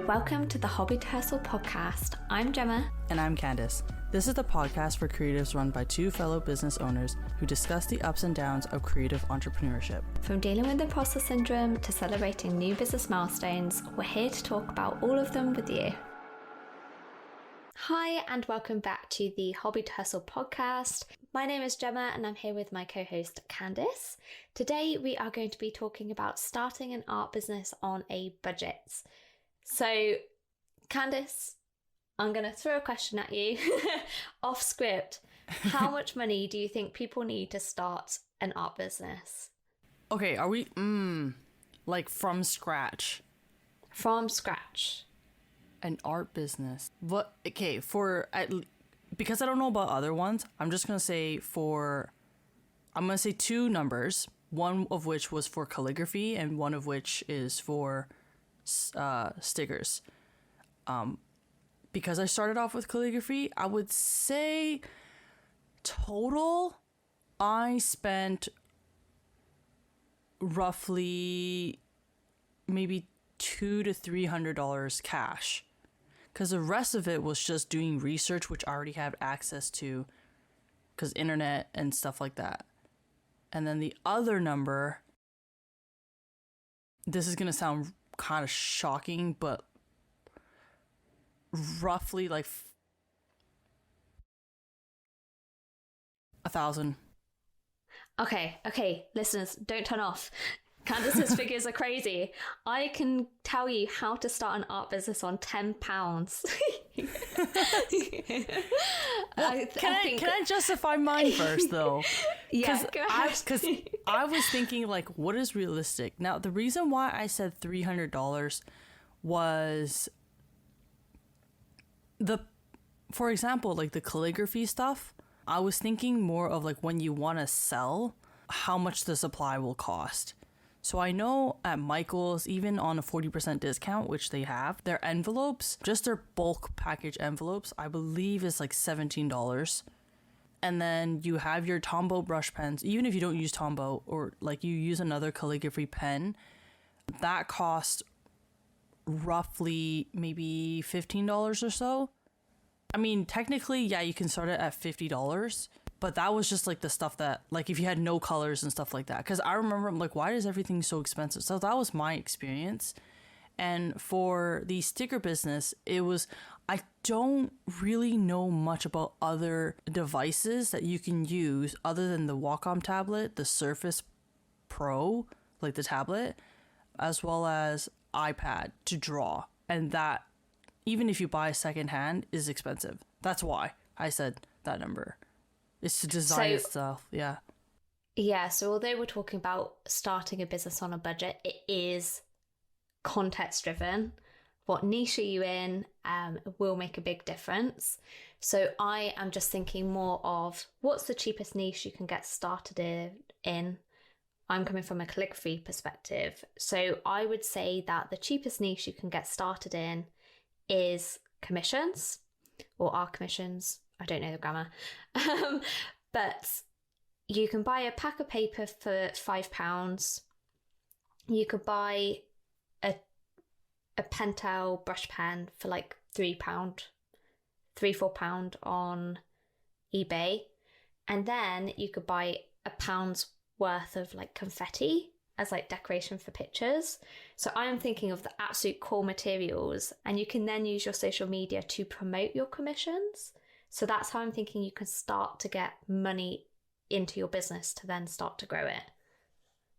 Welcome to the Hobby to Hustle podcast. I'm Gemma. And I'm Candace. This is the podcast for creatives run by two fellow business owners who discuss the ups and downs of creative entrepreneurship. From dealing with imposter syndrome to celebrating new business milestones, we're here to talk about all of them with you. Hi, and welcome back to the Hobby to Hustle podcast. My name is Gemma, and I'm here with my co-host Candace. Today, we are going to be talking about starting an art business on a budget. So, Candace, I'm going to throw a question at you off script. How much money do you think people need to start an art business? Okay, are we, like from scratch? From scratch. An art business. What? Okay, because I don't know about other ones, I'm just going to say two numbers, one of which was for calligraphy and one of which is for stickers. Because I started off with calligraphy, I would say total I spent roughly maybe $200 to $300 cash, because the rest of it was just doing research, which I already have access to because internet and stuff like that. And then the other number, this is gonna sound kind of shocking, but roughly like 1,000. Okay, listeners, don't turn off. Candace's figures are crazy. I can tell you how to start an art business on £10. Can I justify mine first, though? Yeah, go ahead. Because I was thinking, like, what is realistic? Now, the reason why I said $300 was for example, like the calligraphy stuff, I was thinking more of like when you want to sell, how much the supply will cost. So I know at Michael's, even on a 40% discount, which they have, their envelopes, just their bulk package envelopes, I believe is like $17. And then you have your Tombow brush pens, even if you don't use Tombow or like you use another calligraphy pen, that costs roughly maybe $15 or so. I mean, technically, yeah, you can start it at $50. But that was just like the stuff that, like, if you had no colors and stuff like that. Because I remember, I'm like, why is everything so expensive? So that was my experience. And for the sticker business, I don't really know much about other devices that you can use other than the Wacom tablet, the Surface Pro, like the tablet, as well as iPad to draw. And that, even if you buy secondhand, is expensive. That's why I said that number. It's to design itself, yeah. Yeah, so although we're talking about starting a business on a budget, it is context driven. What niche are you in will make a big difference. So I am just thinking more of what's the cheapest niche you can get started in. I'm coming from a calligraphy perspective. So I would say that the cheapest niche you can get started in is commissions or art commissions. I don't know the grammar. But you can buy a pack of paper for £5. You could buy a Pentel brush pen for like £4 on eBay. And then you could buy a pound's worth of like confetti as like decoration for pictures. So I'm thinking of the absolute core materials, and you can then use your social media to promote your commissions. So that's how I'm thinking you can start to get money into your business to then start to grow it.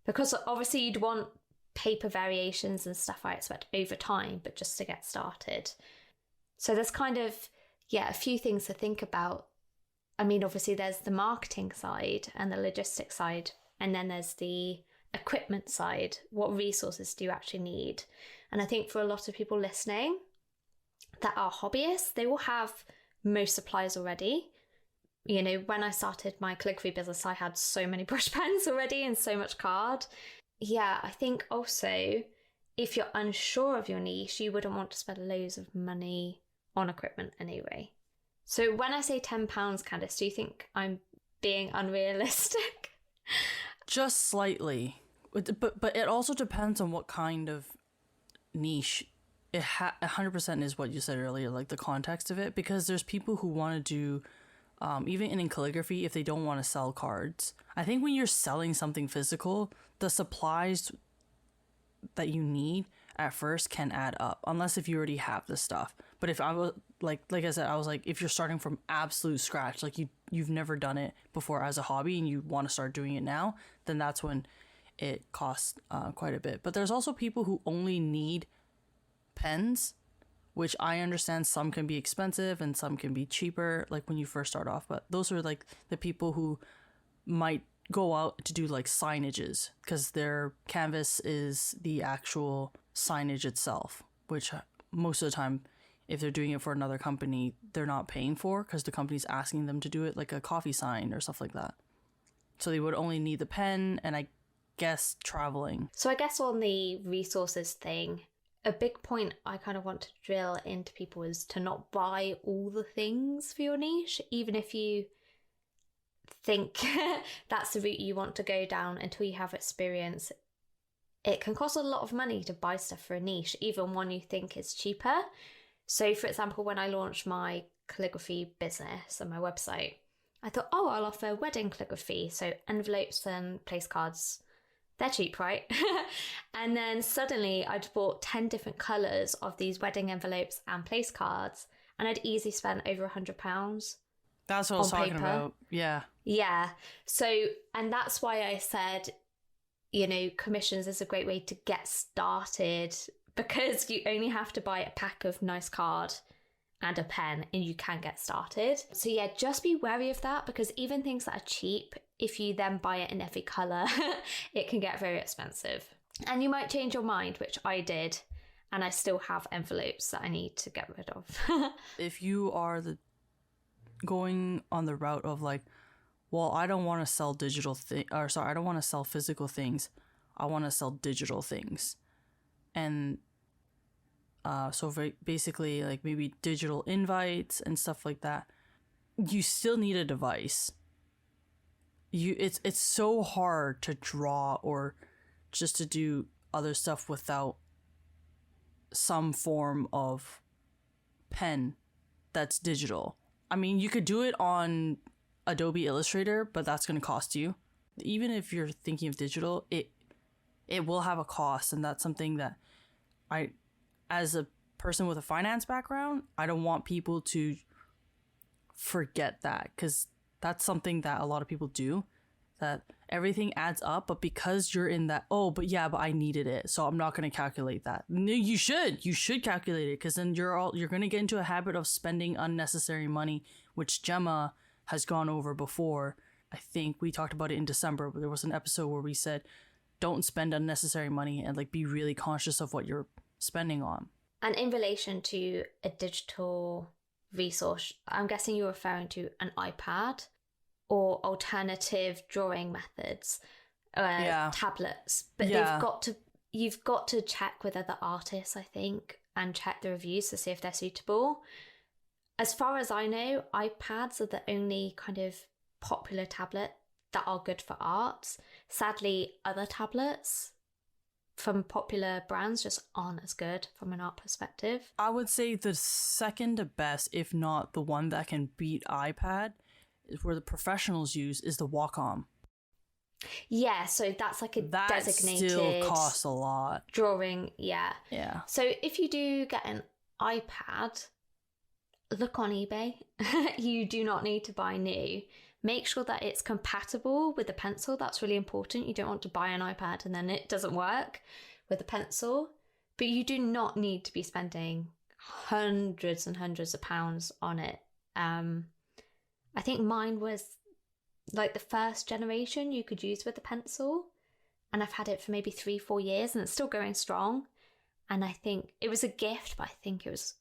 Because obviously you'd want paper variations and stuff, I expect, over time, but just to get started. So there's kind of, a few things to think about. I mean, obviously there's the marketing side and the logistics side, and then there's the equipment side. What resources do you actually need? And I think for a lot of people listening that are hobbyists, they will have most supplies already. You know, when I started my calligraphy business, I had so many brush pens already and so much card. Yeah, I think also if you're unsure of your niche, you wouldn't want to spend loads of money on equipment anyway. So when I say £10, Candace, do you think I'm being unrealistic? Just slightly. But it also depends on what kind of niche 100% is what you said earlier, like the context of it, because there's people who want to do, even in calligraphy, if they don't want to sell cards. I think when you're selling something physical, the supplies that you need at first can add up, unless if you already have the stuff. But if I was like I said, I was like, if you're starting from absolute scratch, like you've never done it before as a hobby and you want to start doing it now, then that's when it costs quite a bit. But there's also people who only need pens, which I understand some can be expensive and some can be cheaper, like when you first start off. But those are like the people who might go out to do like signages, because their canvas is the actual signage itself, which most of the time, if they're doing it for another company, they're not paying for, because the company's asking them to do it, like a coffee sign or stuff like that. So they would only need the pen and I guess traveling. So I guess on the resources thing, a big point I kind of want to drill into people is to not buy all the things for your niche, even if you think that's the route you want to go down until you have experience. It can cost a lot of money to buy stuff for a niche, even one you think is cheaper. So for example, when I launched my calligraphy business on my website, I thought, oh, I'll offer wedding calligraphy. So envelopes and place cards, they're cheap, right? And then suddenly I'd bought 10 different colours of these wedding envelopes and place cards, and I'd easily spent over £100. That's what I was talking about. Yeah. Yeah. So, and that's why I said, you know, commissions is a great way to get started, because you only have to buy a pack of nice card and a pen and you can get started. So yeah, just be wary of that, because even things that are cheap, if you then buy it in every colour, it can get very expensive. And you might change your mind, which I did, and I still have envelopes that I need to get rid of. If you are going on the route of like, well, I don't want to sell I don't want to sell physical things, I want to sell digital things. And so basically like maybe digital invites and stuff like that, you still need a device. It's so hard to draw or just to do other stuff without some form of pen that's digital. I mean, you could do it on Adobe Illustrator, but that's going to cost you. Even if you're thinking of digital, it will have a cost, and that's something that as a person with a finance background, I don't want people to forget that, because that's something that a lot of people do, that everything adds up, but because you're in that, but I needed it, so I'm not going to calculate that. No, you should calculate it, because then you're going to get into a habit of spending unnecessary money, which Gemma has gone over before. I think we talked about it in December, but there was an episode where we said don't spend unnecessary money and like be really conscious of what you're spending on. And in relation to a digital resource, I'm guessing you're referring to an iPad or alternative drawing methods, tablets. But you've got to check with other artists, I think, and check the reviews to see if they're suitable. As far as I know, iPads are the only kind of popular tablet that are good for art. Sadly, other tablets from popular brands just aren't as good from an art perspective. I would say the second best, if not the one that can beat iPad, is where the professionals use, is the Wacom. Yeah, so that's like a designated still costs a lot. Drawing, yeah. Yeah. So if you do get an iPad, look on eBay. You do not need to buy new. Make sure that it's compatible with the pencil. That's really important. You don't want to buy an iPad and then it doesn't work with a pencil. But you do not need to be spending hundreds and hundreds of pounds on it. I think mine was like the first generation you could use with a pencil. And I've had it for maybe 3-4 years and it's still going strong. And I think it was a gift, but I think it was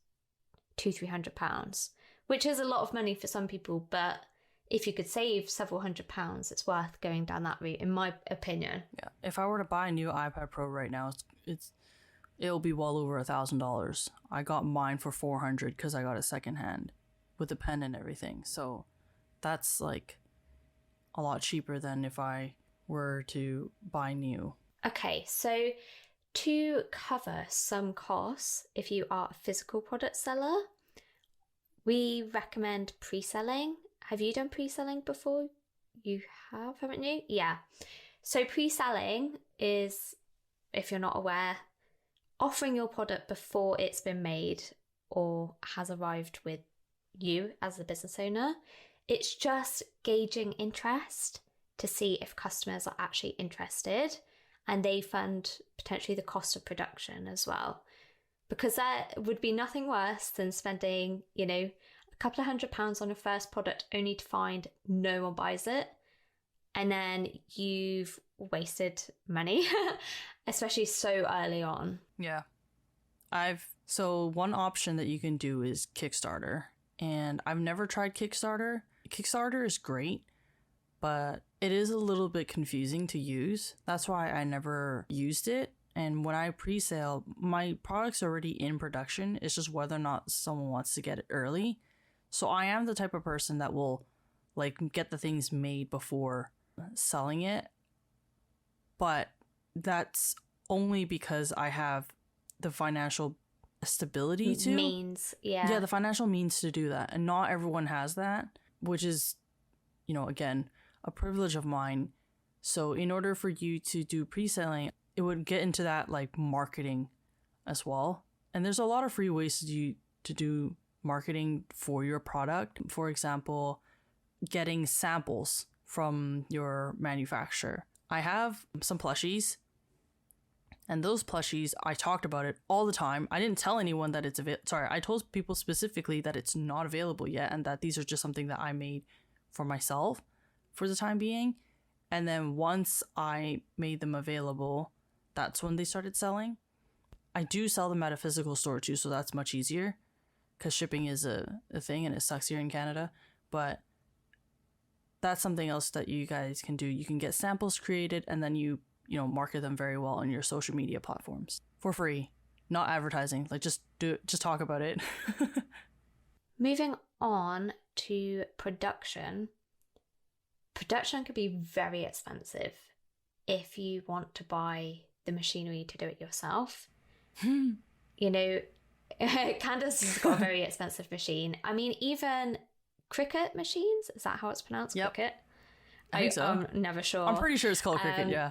£200-300, which is a lot of money for some people, but if you could save several £100s, it's worth going down that route, in my opinion. Yeah, if I were to buy a new iPad Pro right now, it'll be well over $1,000. I got mine for $400 because I got it secondhand with the pen and everything. So that's like a lot cheaper than if I were to buy new. Okay, so to cover some costs, if you are a physical product seller, we recommend pre-selling. Have you done pre-selling before? You have, haven't you? Yeah. So pre-selling is, if you're not aware, offering your product before it's been made or has arrived with you as the business owner. It's just gauging interest to see if customers are actually interested, and they fund potentially the cost of production as well. Because there would be nothing worse than spending, a couple of £100 on a first product only to find no one buys it. And then you've wasted money, especially so early on. Yeah. So one option that you can do is Kickstarter. And I've never tried Kickstarter. Kickstarter is great, but it is a little bit confusing to use. That's why I never used it. And when I pre-sale, my product's already in production. It's just whether or not someone wants to get it early. So I am the type of person that will get the things made before selling it. But that's only because I have the financial stability to. Means, yeah. Yeah, the financial means to do that. And not everyone has that, which is, again, a privilege of mine. So in order for you to do pre-selling, it would get into that marketing as well. And there's a lot of free ways to do marketing for your product. For example, getting samples from your manufacturer. I have some plushies, and those plushies, I talked about it all the time. I didn't tell anyone that it's I told people specifically that it's not available yet, and that these are just something that I made for myself for the time being. And then once I made them available, that's when they started selling. I do sell them at a physical store too, so that's much easier because shipping is a thing and it sucks here in Canada. But that's something else that you guys can do. You can get samples created and then you market them very well on your social media platforms for free, not advertising. Just talk about it. Moving on to production. Production could be very expensive if you want to buy the machinery to do it yourself. Candace has got a very expensive machine. I mean, even Cricut machines, is that how it's pronounced? Yep. Cricut? I think so. I'm never sure. I'm pretty sure it's called Cricut, yeah.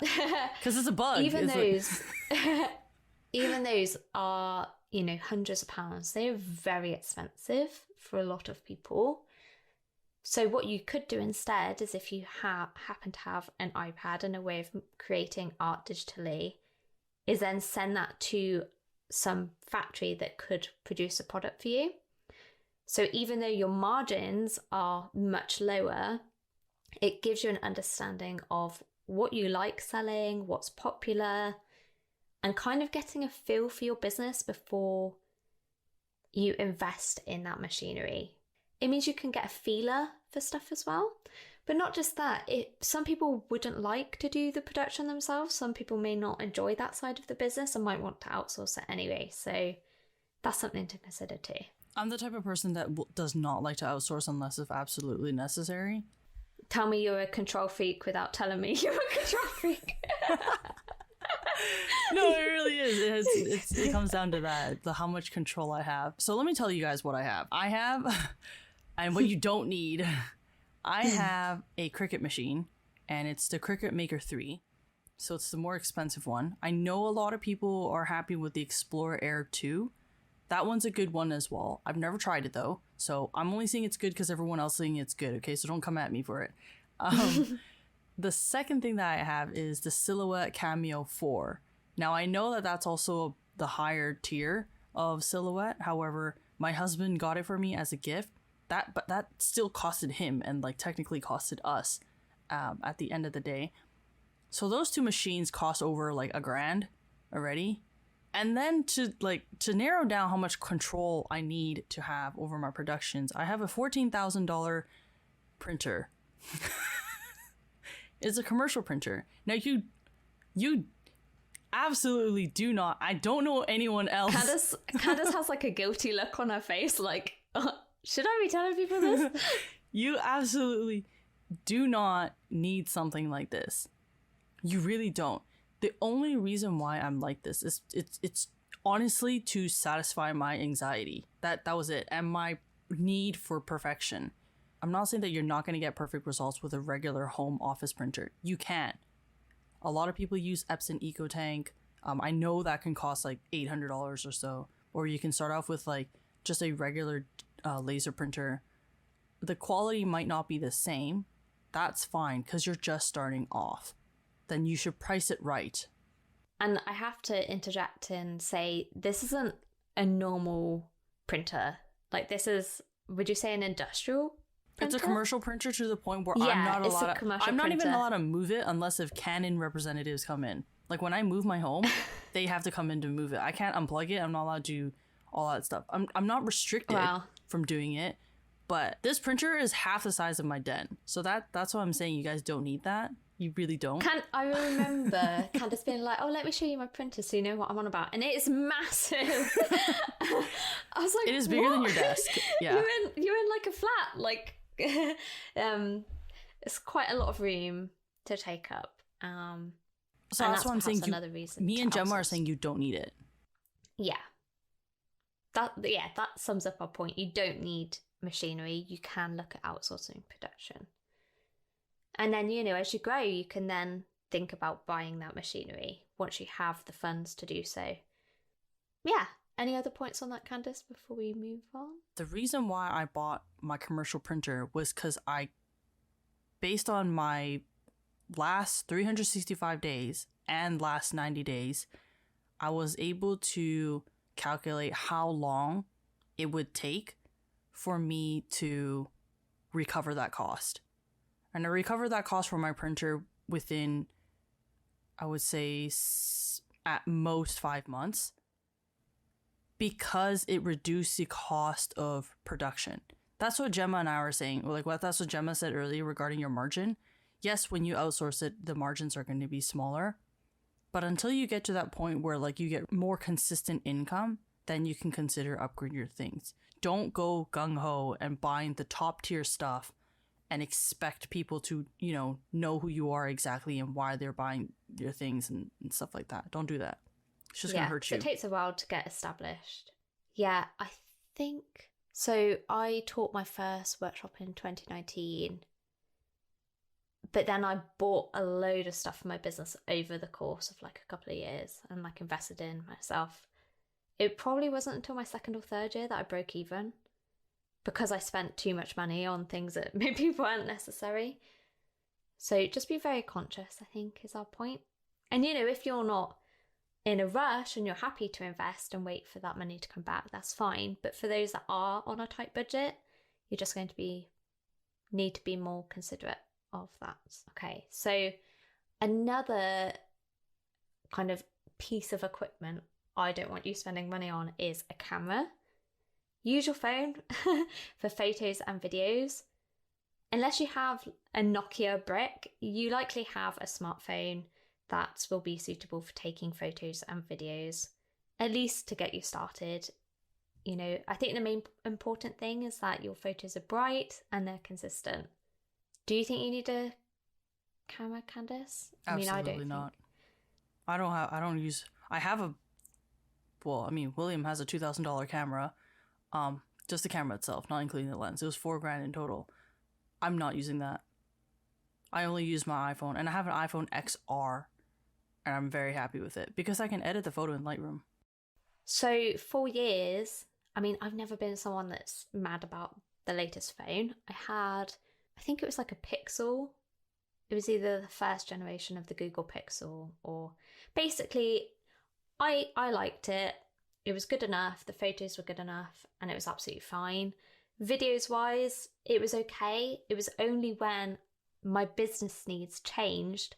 Because it's a bug. Even those are, hundreds of pounds. They're very expensive for a lot of people. So what you could do instead is, if you happen to have an iPad and a way of creating art digitally, is then send that to some factory that could produce a product for you. So even though your margins are much lower, it gives you an understanding of what you like selling, what's popular, and kind of getting a feel for your business before you invest in that machinery. It means you can get a feeler for stuff as well. But not just that, some people wouldn't like to do the production themselves. Some people may not enjoy that side of the business and might want to outsource it anyway. So that's something to consider too. I'm the type of person that does not like to outsource unless if absolutely necessary. Tell me you're a control freak without telling me you're a control freak. No, it really is. It comes down to that, how much control I have. So let me tell you guys what I have. And what you don't need, I have a Cricut machine, and it's the Cricut Maker 3. So it's the more expensive one. I know a lot of people are happy with the Explorer Air 2. That one's a good one as well. I've never tried it though, so I'm only saying it's good because everyone else is saying it's good, okay? So don't come at me for it. The second thing that I have is the Silhouette Cameo 4. Now I know that that's also the higher tier of Silhouette. However, my husband got it for me as a gift. But that still costed him and technically costed us at the end of the day. So those two machines cost over $1,000 already. And then to narrow down how much control I need to have over my productions, I have a $14,000 printer. It's a commercial printer. Now you absolutely do not. I don't know anyone else. Candace has a guilty look on her face, should I be telling people this? You absolutely do not need something like this. You really don't. The only reason why I'm like this is it's honestly to satisfy my anxiety. That was it, and my need for perfection. I'm not saying that you're not going to get perfect results with a regular home office printer. You can. A lot of people use Epson EcoTank. I know that can cost like $800 or so, or you can start off with like just a regular laser printer. The quality might not be the same. That's fine because you're just starting off. Then you should price it right. And I have to interject and say, this isn't a normal printer. Like, this is, would you say, an industrial printer? It's a commercial printer to the point where Yeah, I'm not it's a commercial I'm not even printer. allowed to move it unless if Canon representatives come in. Like when I move my home, they have to come in to move it. I can't unplug it. I'm not allowed to do all that stuff. I'm not restricted from doing it, but this printer is half the size of my den. So that's what I'm saying. You guys don't need that. You really don't. I remember Candace being like, "Oh, let me show you my printer so you know what I'm on about," and it is massive. I was like, it is bigger than your desk. Yeah, you're in like a flat. Like, it's quite a lot of room to take up. So that's what I'm saying. Another reason me and Gemma are saying you don't need it. Yeah. That sums up our point. You don't need machinery. You can look at outsourcing production. And then, as you grow, you can then think about buying that machinery once you have the funds to do so. Yeah. Any other points on that, Candace, before we move on? The reason why I bought my commercial printer was because based on my last 365 days and last 90 days, I was able to calculate how long it would take for me to recover that cost. And I recovered that cost for my printer within, I would say, at most 5 months, because it reduced the cost of production. That's what Gemma and I were saying. That's what Gemma said earlier regarding your margin. Yes, when you outsource it, the margins are going to be smaller. But until you get to that point where you get more consistent income, then you can consider upgrading your things. Don't go gung-ho and buying the top tier stuff and expect people to, know who you are exactly and why they're buying your things and stuff like that. Don't do that. It's just going to hurt you. It takes a while to get established. Yeah, I think... So I taught my first workshop in 2019, but then I bought a load of stuff for my business over the course of a couple of years and invested in myself. It probably wasn't until my second or third year that I broke even, because I spent too much money on things that maybe weren't necessary. So just be very conscious, I think, is our point. And, if you're not in a rush and you're happy to invest and wait for that money to come back, that's fine. But for those that are on a tight budget, you're just going to need to be more considerate of that. Okay, so another kind of piece of equipment I don't want you spending money on is a camera. Use your phone for photos and videos. Unless you have a Nokia brick, you likely have a smartphone that will be suitable for taking photos and videos, at least to get you started. I think the main important thing is that your photos are bright and they're consistent. Do you think you need a camera, Candace? Absolutely not. William has a $2,000 camera. Just the camera itself, not including the lens. It was $4,000 in total. I'm not using that. I only use my iPhone, and I have an iPhone XR, and I'm very happy with it because I can edit the photo in Lightroom. So 4 years, I've never been someone that's mad about the latest phone. I think it was a Pixel. It was either the first generation of the Google Pixel, or basically I liked it. It was good enough, the photos were good enough, and it was absolutely fine. Videos wise, it was okay. It was only when my business needs changed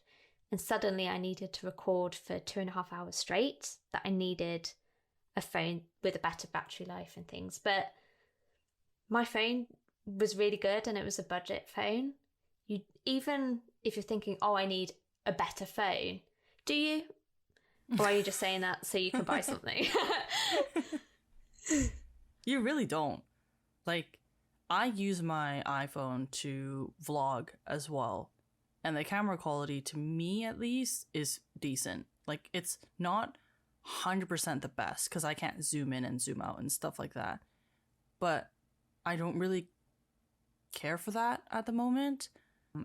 and suddenly I needed to record for 2.5 hours straight that I needed a phone with a better battery life and things. But my phone was really good and it was a budget phone. Even if you're thinking, oh, I need a better phone, do you? Or are you just saying that so you can buy something? You really don't. I use my iPhone to vlog as well. And the camera quality, to me at least, is decent. Like, it's not 100% the best because I can't zoom in and zoom out and stuff like that. But I don't really care for that at the moment.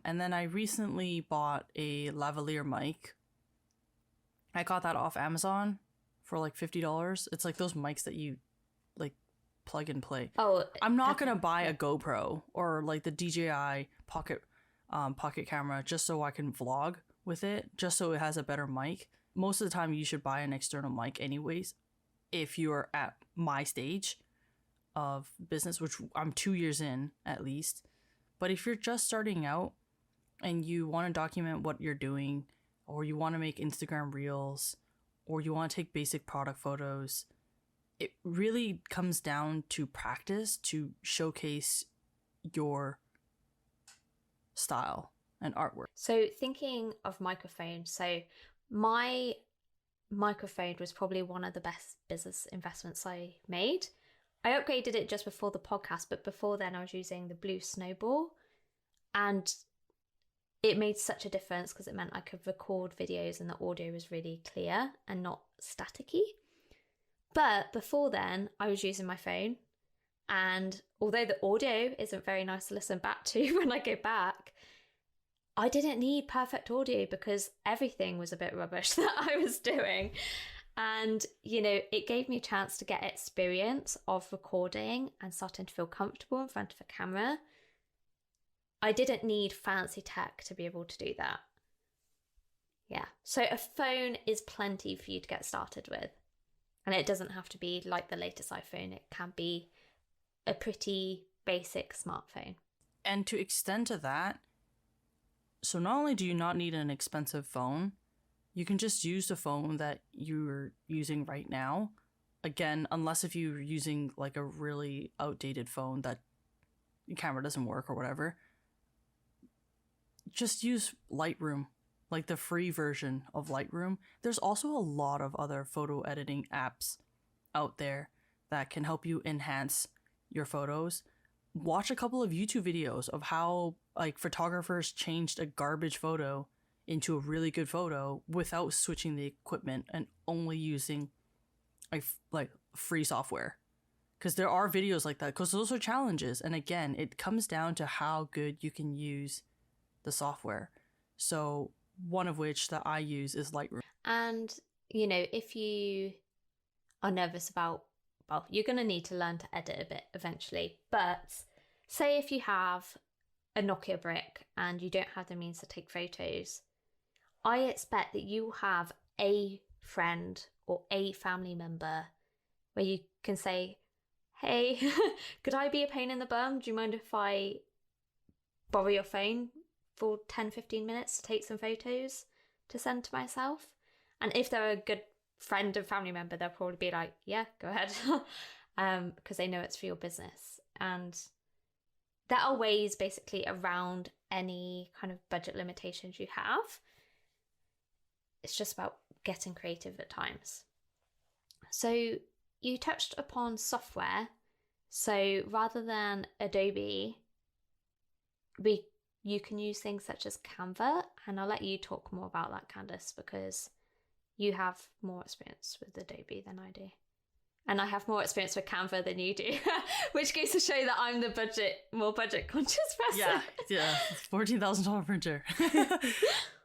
And then I recently bought a lavalier mic. I got that off Amazon for like $50. It's like those mics that you like plug and play. Oh, I'm not gonna buy a GoPro or like the DJI pocket camera just so I can vlog with it, just so it has a better mic. Most of the time you should buy an external mic anyways if you're at my stage of business, which I'm 2 years in at least. But if you're just starting out and you want to document what you're doing, or you want to make Instagram reels, or you want to take basic product photos, it really comes down to practice to showcase your style and artwork. So thinking of microphones, so my microphone was probably one of the best business investments I made. I upgraded it just before the podcast, but before then I was using the Blue Snowball, and it made such a difference because it meant I could record videos and the audio was really clear and not staticky. But before then, I was using my phone, and although the audio isn't very nice to listen back to when I go back, I didn't need perfect audio because everything was a bit rubbish that I was doing. And, you know, it gave me a chance to get experience of recording and starting to feel comfortable in front of a camera. I didn't need fancy tech to be able to do that. Yeah. So a phone is plenty for you to get started with. And it doesn't have to be like the latest iPhone. It can be a pretty basic smartphone. And to extend to that, so not only do you not need an expensive phone, you can just use the phone that you're using right now. Again, unless if you're using like a really outdated phone that your camera doesn't work or whatever, just use Lightroom, like the free version of Lightroom. There's also a lot of other photo editing apps out there that can help you enhance your photos. Watch a couple of YouTube videos of how like photographers changed a garbage photo into a really good photo without switching the equipment and only using like free software. Because there are videos like that, because those are challenges. And again, it comes down to how good you can use the software. So one of which that I use is Lightroom. And, you know, if you are nervous about, well, you're going to need to learn to edit a bit eventually. But say if you have a Nokia brick and you don't have the means to take photos, I expect that you have a friend or a family member where you can say, hey, could I be a pain in the bum? Do you mind if I borrow your phone for 10-15 minutes to take some photos to send to myself? And if they're a good friend and family member, they'll probably be like, yeah, go ahead, because they know it's for your business. And there are ways basically around any kind of budget limitations you have. It's just about getting creative at times. So you touched upon software. So rather than Adobe, you can use things such as Canva, and I'll let you talk more about that, Candace, because you have more experience with Adobe than I do. And I have more experience with Canva than you do, which goes to show that I'm the more budget conscious person. Yeah, $14,000 printer.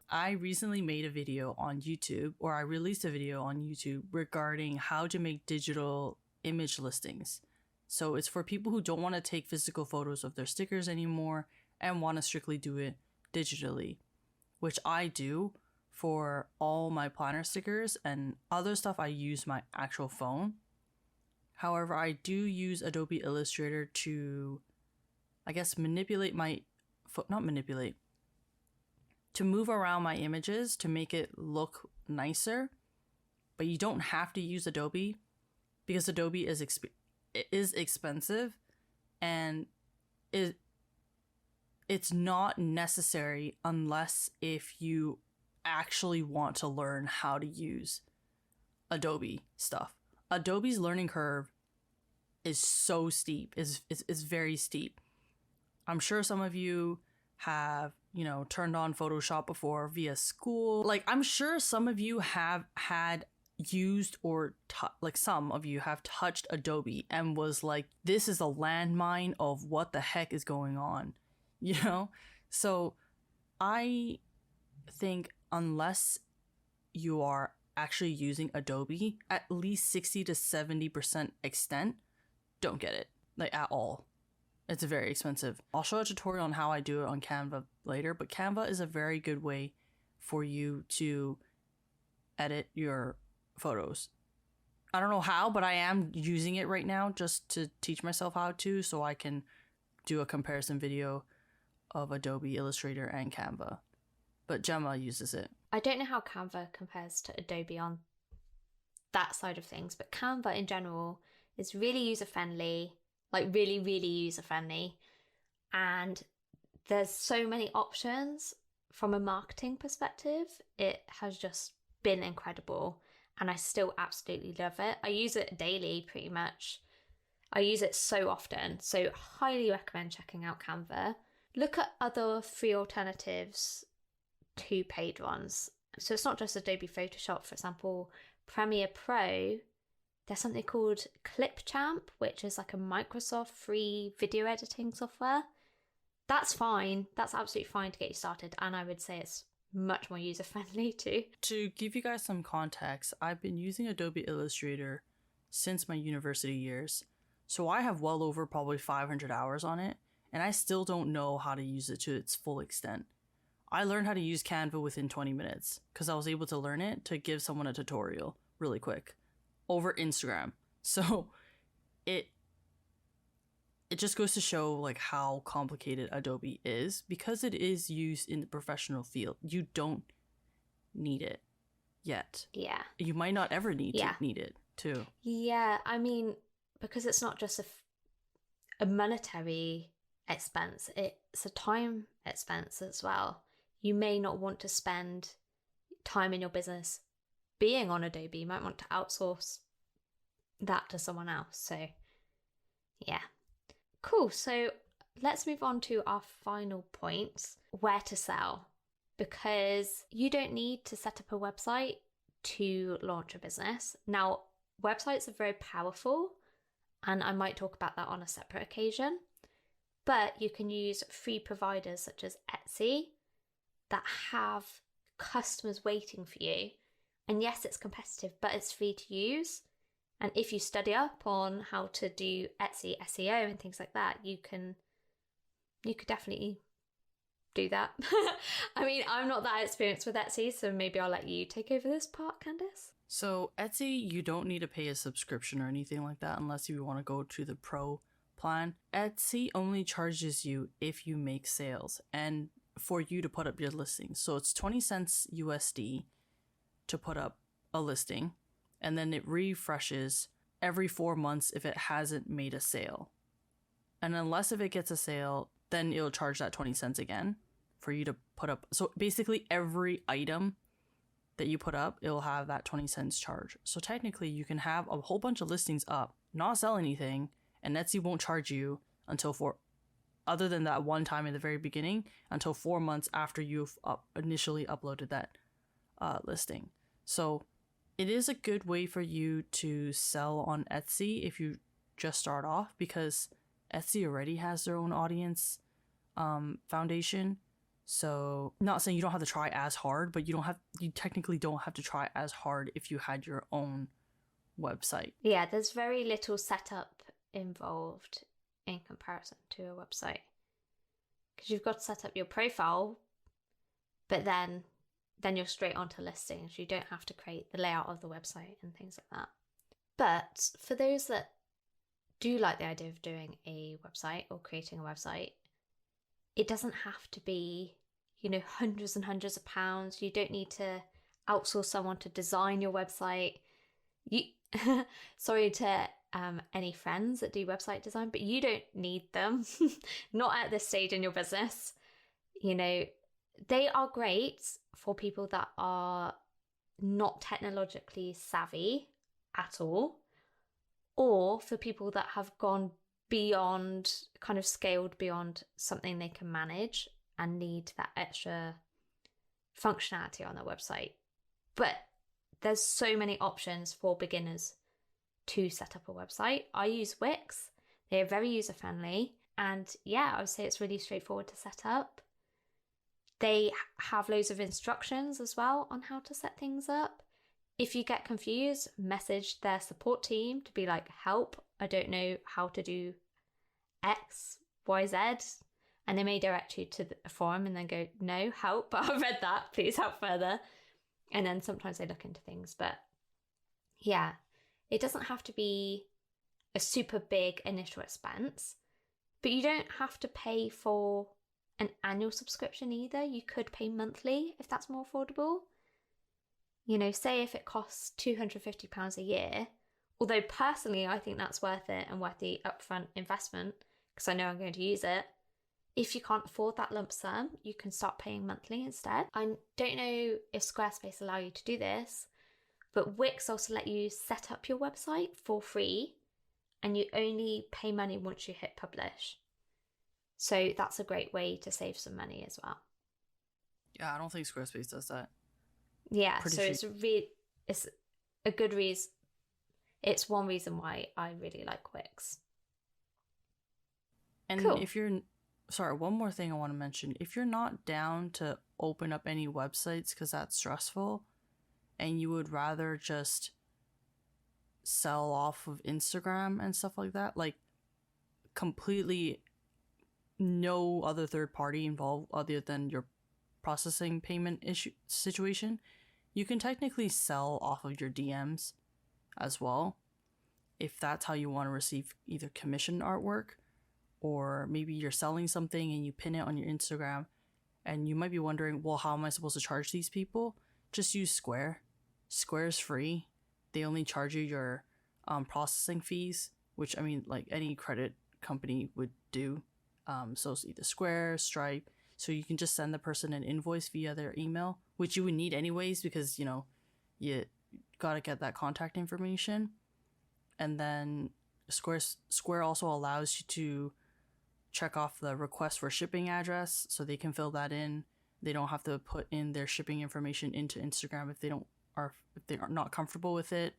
I recently made a video on YouTube, or I released a video on YouTube regarding how to make digital image listings. So it's for people who don't want to take physical photos of their stickers anymore and want to strictly do it digitally, which I do for all my planner stickers, and other stuff I use my actual phone. However, I do use Adobe Illustrator to, I guess, to move around my images to make it look nicer. But you don't have to use Adobe because Adobe is expensive, and it's not necessary unless if you actually want to learn how to use Adobe stuff. Adobe's learning curve is so steep, is very steep. I'm sure some of you have turned on Photoshop before via school. Like, I'm sure some of you have had used or some of you have touched Adobe and was like, this is a landmine of what the heck is going on, So I think unless you are actually using Adobe at least 60 to 70% extent, don't get it, like, at all. It's very expensive. I'll show a tutorial on how I do it on Canva later, but Canva is a very good way for you to edit your photos. I don't know how, but I am using it right now just to teach myself how to, so I can do a comparison video of Adobe Illustrator and Canva. But Gemma uses it. I don't know how Canva compares to Adobe on that side of things, but Canva in general is really user-friendly, like really, really user-friendly. And there's so many options from a marketing perspective. It has just been incredible, and I still absolutely love it. I use it daily pretty much. I use it so often, so highly recommend checking out Canva. Look at other free alternatives to paid ones. So it's not just Adobe Photoshop, for example, Premiere Pro. There's something called Clipchamp, which is like a Microsoft free video editing software. That's fine. That's absolutely fine to get you started. And I would say it's much more user-friendly too. To give you guys some context, I've been using Adobe Illustrator since my university years. So I have well over probably 500 hours on it, and I still don't know how to use it to its full extent. I learned how to use Canva within 20 minutes because I was able to learn it to give someone a tutorial really quick over Instagram. So it just goes to show like how complicated Adobe is because it is used in the professional field. You don't need it yet. Yeah. You might not ever need it too. Yeah, I mean, because it's not just a monetary expense, it's a time expense as well. You may not want to spend time in your business being on Adobe. You might want to outsource that to someone else. So yeah, cool. So let's move on to our final point, where to sell, because you don't need to set up a website to launch a business. Now, websites are very powerful, and I might talk about that on a separate occasion, but you can use free providers such as Etsy that have customers waiting for you. And yes, it's competitive, but it's free to use. And if you study up on how to do Etsy SEO and things like that, you could definitely do that. I mean, I'm not that experienced with Etsy, so maybe I'll let you take over this part, Candace. So Etsy, you don't need to pay a subscription or anything like that unless you want to go to the pro plan. Etsy only charges you if you make sales and for you to put up your listing. So it's 20 cents USD to put up a listing, and then it refreshes every 4 months if it hasn't made a sale. And unless if it gets a sale, then it'll charge that 20 cents again for you to put up. So basically every item that you put up, it'll have that 20 cents charge. So technically you can have a whole bunch of listings up, not sell anything, and Etsy won't charge you until other than that one time in the very beginning, until 4 months after you've initially uploaded that listing. So it is a good way for you to sell on Etsy if you just start off, because Etsy already has their own audience foundation. So not saying you don't have to try as hard, but you technically don't have to try as hard if you had your own website. Yeah, there's very little setup involved in comparison to a website, because you've got to set up your profile, but then you're straight onto listings. You don't have to create the layout of the website and things like that. But for those that do like the idea of doing a website or creating a website, it doesn't have to be, hundreds and hundreds of pounds. You don't need to outsource someone to design your website. Sorry to any friends that do website design, but you don't need them. Not at this stage in your business. They are great for people that are not technologically savvy at all, or for people that have gone beyond, kind of scaled beyond something they can manage and need that extra functionality on their website. But there's so many options for beginners to set up a website. I use Wix. They're very user-friendly. And yeah, I would say it's really straightforward to set up. They have loads of instructions as well on how to set things up. If you get confused, message their support team to be like, help, I don't know how to do X, Y, Z. And they may direct you to a forum and then go, no, help, I've read that, please help further. And then sometimes they look into things. But yeah, it doesn't have to be a super big initial expense, but you don't have to pay for an annual subscription either. You could pay monthly if that's more affordable. You know, say if it costs £250 a year, although personally I think that's worth it and worth the upfront investment because I know I'm going to use it. If you can't afford that lump sum, you can start paying monthly instead. I don't know if Squarespace allow you to do this, but Wix also let you set up your website for free and you only pay money once you hit publish. So that's a great way to save some money as well. Yeah, I don't think Squarespace does that. Yeah, so it's a good reason. It's one reason why I really like Wix. And cool. if you're, sorry, one more thing I want to mention. If you're not down to open up any websites because that's stressful and you would rather just sell off of Instagram and stuff like that, like completely no other third party involved other than your processing payment issue situation, you can technically sell off of your DMs as well if that's how you want to receive either commission artwork, or maybe you're selling something and you pin it on your Instagram and you might be wondering, well, how am I supposed to charge these people? Just use Square. Square is free. They only charge you your processing fees, which I mean, like any credit company would do. So it's either Square, Stripe. So you can just send the person an invoice via their email, which you would need anyways because, you know, you gotta get that contact information. And then Square also allows you to check off the request for shipping address so they can fill that in. They don't have to put in their shipping information into Instagram if they are not comfortable with it.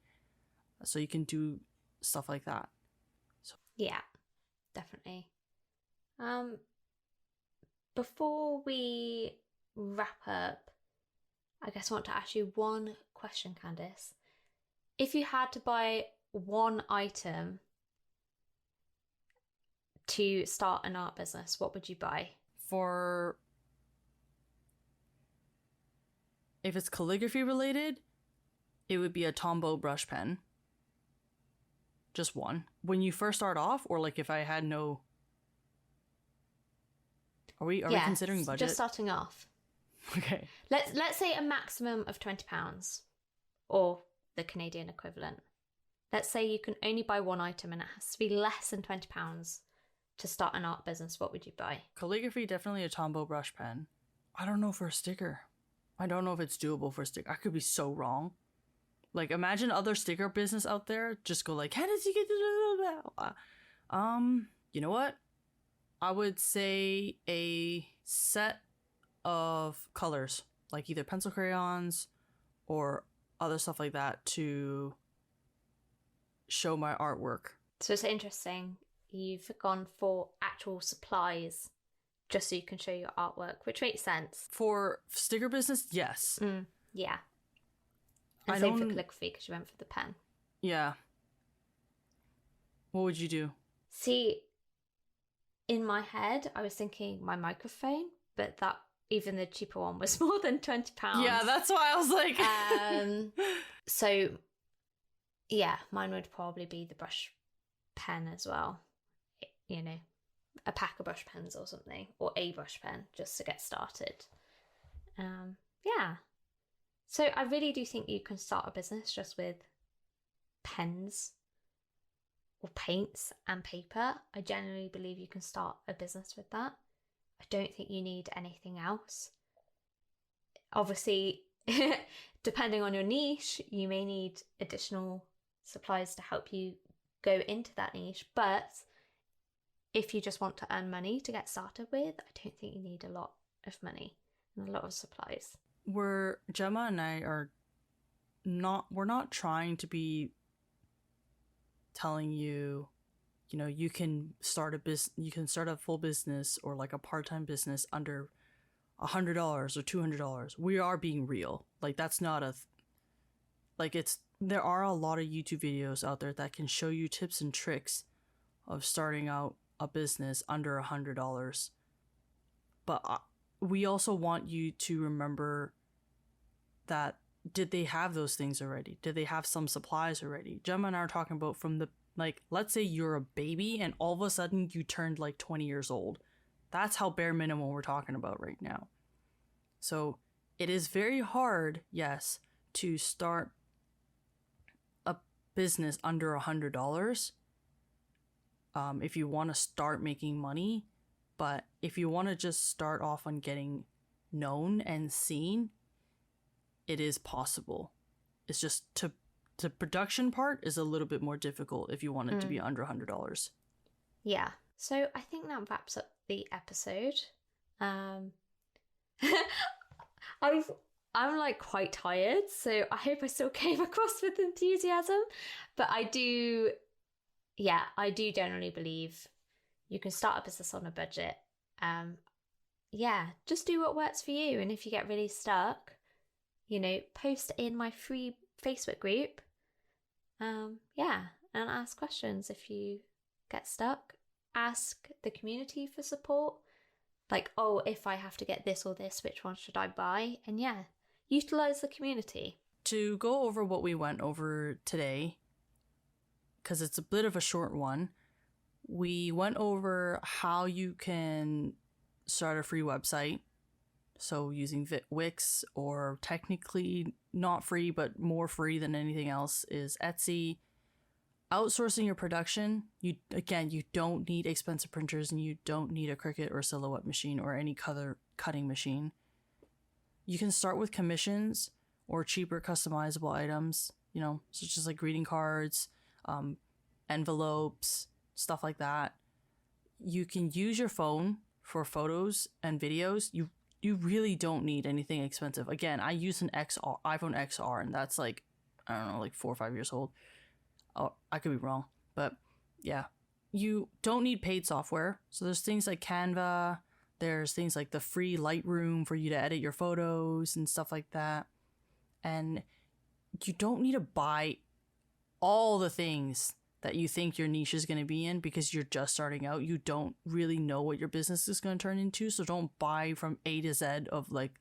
So you can do stuff like that. So yeah, definitely. Before we wrap up, I guess I want to ask you one question, Candace. If you had to buy one item to start an art business, what would you buy? If it's calligraphy related, it would be a Tombow brush pen. Just one. When you first start off, or like if I had no... Are we considering budget? Just starting off. Okay. Let's say a maximum of £20 or the Canadian equivalent. Let's say you can only buy one item and it has to be less than £20 to start an art business. What would you buy? Calligraphy, definitely a Tombow brush pen. I don't know for a sticker. I don't know if it's doable for a sticker. I could be so wrong. Like, imagine other sticker business out there just go like, how does he get you know what? I would say a set of colors, like either pencil crayons or other stuff like that to show my artwork. So it's interesting. You've gone for actual supplies just so you can show your artwork, which makes sense. For sticker business, yes. Yeah. And same for calligraphy because you went for the pen. Yeah. What would you do? See, in my head, I was thinking my microphone, but that even the cheaper one was more than £20. Yeah, that's why I was like... So, yeah, mine would probably be the brush pen as well. You know, a pack of brush pens or something, or a brush pen just to get started. Yeah. So I really do think you can start a business just with pens or paints and paper. I genuinely believe you can start a business with that. I don't think you need anything else. Obviously, depending on your niche, you may need additional supplies to help you go into that niche. But if you just want to earn money to get started with, I don't think you need a lot of money and a lot of supplies. Gemma and I are we're not trying to be telling you, you can start a full business or like a part-time business under $100 or $200. We are being real. Like, that's not there are a lot of YouTube videos out there that can show you tips and tricks of starting out a business under $100. But we also want you to remember that, did they have those things already? Did they have some supplies already? Gemma and I are talking about from the, like, let's say you're a baby and all of a sudden you turned like 20 years old. That's how bare minimum we're talking about right now. So it is very hard, yes, to start a business under $100 if you want to start making money. But if you want to just start off on getting known and seen, it is possible. It's just the production part is a little bit more difficult if you want it to be under $100. Yeah. So I think that wraps up the episode. I'm like quite tired, so I hope I still came across with enthusiasm. But I do generally believe you can start a business on a budget. Just do what works for you. And if you get really stuck, post in my free Facebook group. And ask questions if you get stuck. Ask the community for support. Like, oh, if I have to get this or this, which one should I buy? And utilize the community. To go over what we went over today, because it's a bit of a short one, we went over how you can start a free website. So using Wix, or technically not free, but more free than anything else, is Etsy. Outsourcing your production. You don't need expensive printers, and you don't need a Cricut or Silhouette machine or any color cutting machine. You can start with commissions or cheaper customizable items, such as like greeting cards, envelopes, stuff like that. You can use your phone for photos and videos. You really don't need anything expensive. Again, I use an iPhone XR, and that's like, I don't know, like 4 or 5 years old. Oh, I could be wrong, but yeah. You don't need paid software. So there's things like Canva, there's things like the free Lightroom for you to edit your photos and stuff like that. And you don't need to buy all the things that you think your niche is going to be in, because you're just starting out. You don't really know what your business is going to turn into, so don't buy from A to Z of like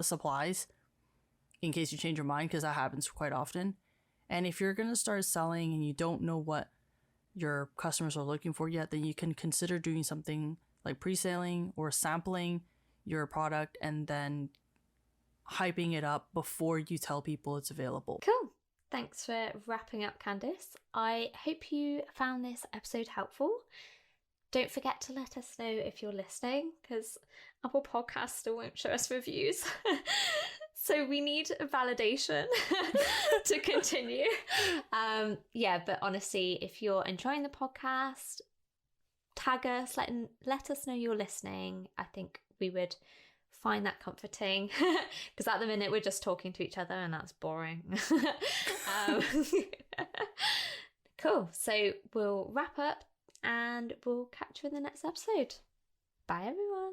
supplies in case you change your mind, because that happens quite often. And if you're going to start selling and you don't know what your customers are looking for yet, then you can consider doing something like pre-selling or sampling your product and then hyping it up before you tell people it's available. Cool. Thanks for wrapping up, Candace. I hope you found this episode helpful. Don't forget to let us know if you're listening, because Apple Podcasts still won't show us reviews. So we need validation to continue. But honestly, if you're enjoying the podcast, tag us, let us know you're listening. I think we would find that comforting, because at the minute we're just talking to each other and that's boring. Cool. So we'll wrap up and we'll catch you in the next episode. Bye, everyone.